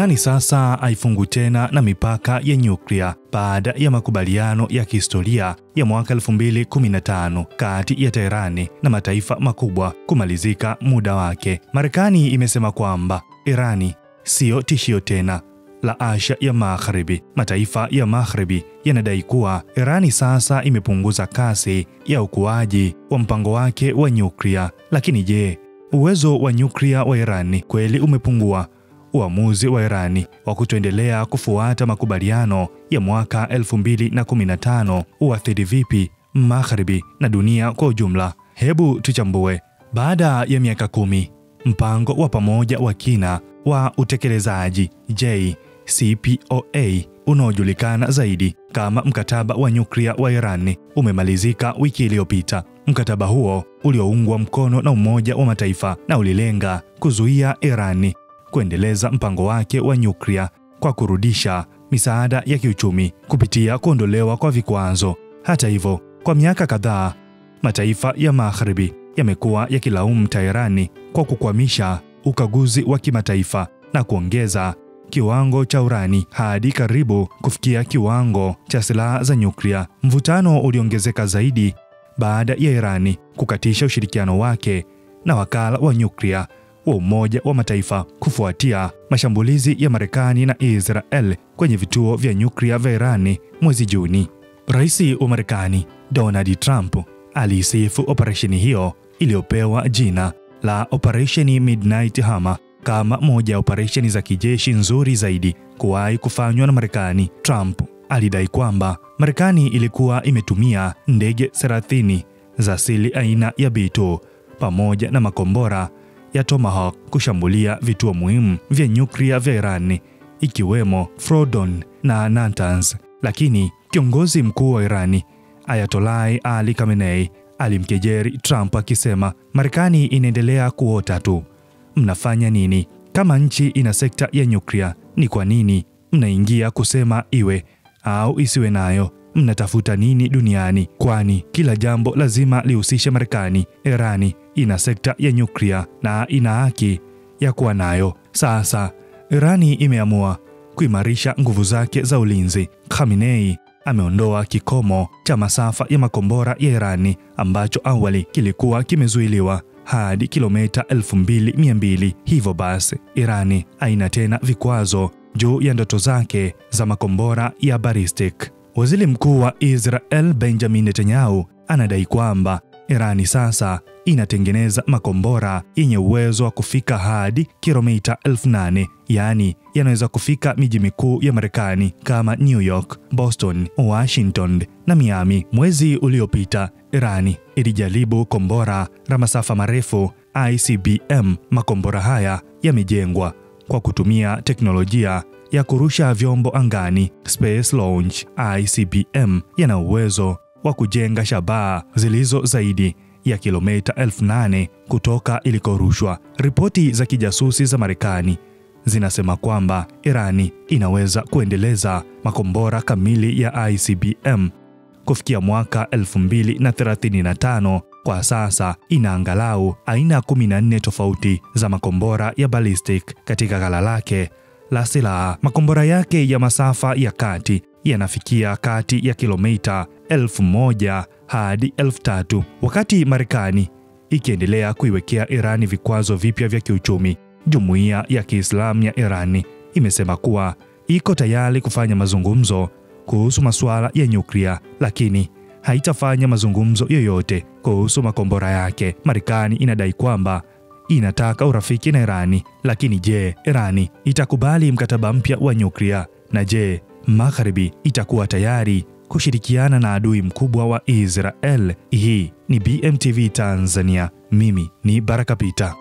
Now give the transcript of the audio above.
Irani sasa haifungwi tena na mipaka ya nyuklia baada ya makubaliano ya kihistoria ya mwaka 2015 kati ya Teherani na mataifa makubwa kumalizika muda wake. Marekani imesema kwamba Irani sio tishio tena la Asia ya Magharibi. Mataifa ya Magharibi yanadai kuwa Irani sasa imepunguza kasi ya ukuaji wa mpango wake wa nyuklia. Lakini je, uwezo wa nyuklia wa Irani kweli umepungua? Uamuzi wa Irani wa kutoendelea kufuata makubaliano ya mwaka 2015 uathiri vipi Magharibi na dunia kwa ujumla? Hebu tuchambue. Baada ya miaka 10, mpango wa pamoja wa kina wa utekelezaji JCPOA unaojulikana zaidi kama mkataba wa nyuklia wa Irani umemalizika wiki iliyopita. Mkataba huo ulioungwa mkono na Umoja wa Mataifa na ulilenga kuzuia Irani kuendeleza mpango wake wa nyuklia kwa kurudisha misaada ya kiuchumi kupitia kuondolewa kwa vikwazo. Hata hivyo, kwa miaka kadhaa, mataifa ya Magharibi yamekuwa yakilaumu Teherani kwa kukwamisha ukaguzi wa kimataifa na kuongeza kiwango cha urani hadi karibu kufikia kiwango cha silaha za nyuklia. Mvutano uliongezeka zaidi baada ya Irani kukatisha ushirikiano wake na wakala wa nyuklia wa Umoja wa Mataifa kufuatia mashambulizi ya Marekani na Israel kwenye vituo vya nyuklia vya Irani mwezi Juni. Rais wa Marekani Donald Trump alisifu operesheni hiyo iliyopewa jina la Operation Midnight Hammer kama moja ya operesheni za kijeshi nzuri zaidi kuwahi kufanywa na Marekani. Trump alidai kwamba Marekani ilikuwa imetumia ndege 30 za asili aina ya B2 pamoja na makombora ya Tomahawk kushambulia vituo muhimu vya nyuklia vya Irani ikiwemo Fordow na Natanz. Lakini kiongozi mkuu wa Irani Ayatollah Ali Khamenei alimkejeli Trump akisema, Marekani inaendelea kuota tu. Mnafanya nini? Kama nchi ina sekta ya nyuklia, ni kwa nini mnaingia kusema iwe au isiwe nayo? Mnatafuta nini duniani? Kwani kila jambo lazima lihusishe Marekani? Irani ina sekta ya nyuklia na ina haki ya kuwa nayo. Sasa Irani imeamua kuimarisha nguvu zake za ulinzi. Khamenei ameondoa kikomo cha masafa ya makombora ya Irani ambacho awali kilikuwa kimezuiliwa hadi kilomita 2200. Hivyo basi, Irani haina tena vikwazo juu ya ndoto zake za makombora ya ballistic. Waziri Mkuu wa Israel Benjamin Netanyahu anadai kwamba Irani sasa inatengeneza makombora yenye uwezo wa kufika hadi kilomita 8000, yani yanaweza kufika miji mikuu ya Marekani kama New York, Boston, Washington na Miami. Mwezi uliopita, Irani ilijaribu kombora la masafa marefu ICBM. Makombora haya yamejengwa kwa kutumia teknolojia ya kurusha vyombo angani, Space Launch. ICBM yana uwezo wa kujenga shabaha zilizo zaidi ya kilomita 8000 kutoka ilikorushwa. Ripoti za kijasusi za Marekani zinasema kwamba Irani inaweza kuendeleza makombora kamili ya ICBM kufikia mwaka 2035. Kwa sasa ina angalau aina 14 tofauti za makombora ya ballistic katika ghala lake la silaha. Makombora yake ya masafa ya kati yanafikia kati ya kilomita 1000 hadi 3000. Wakati Marekani ikiendelea kuiwekea Irani vikwazo vipya vya kiuchumi, Jumuiya ya Kiislamu ya Irani imesema kuwa iko tayari kufanya mazungumzo kuhusu masuala ya nyuklia, lakini haitafanya mazungumzo yoyote kuhusu makombora yake. Marekani inadai kwamba inataka urafiki na Irani, lakini je, Irani itakubali mkataba mpya wa nyuklia? Na je, Magharibi itakuwa tayari kushirikiana na adui mkubwa wa Israel? Hii ni BMTV Tanzania. Mimi ni Baraka Peter.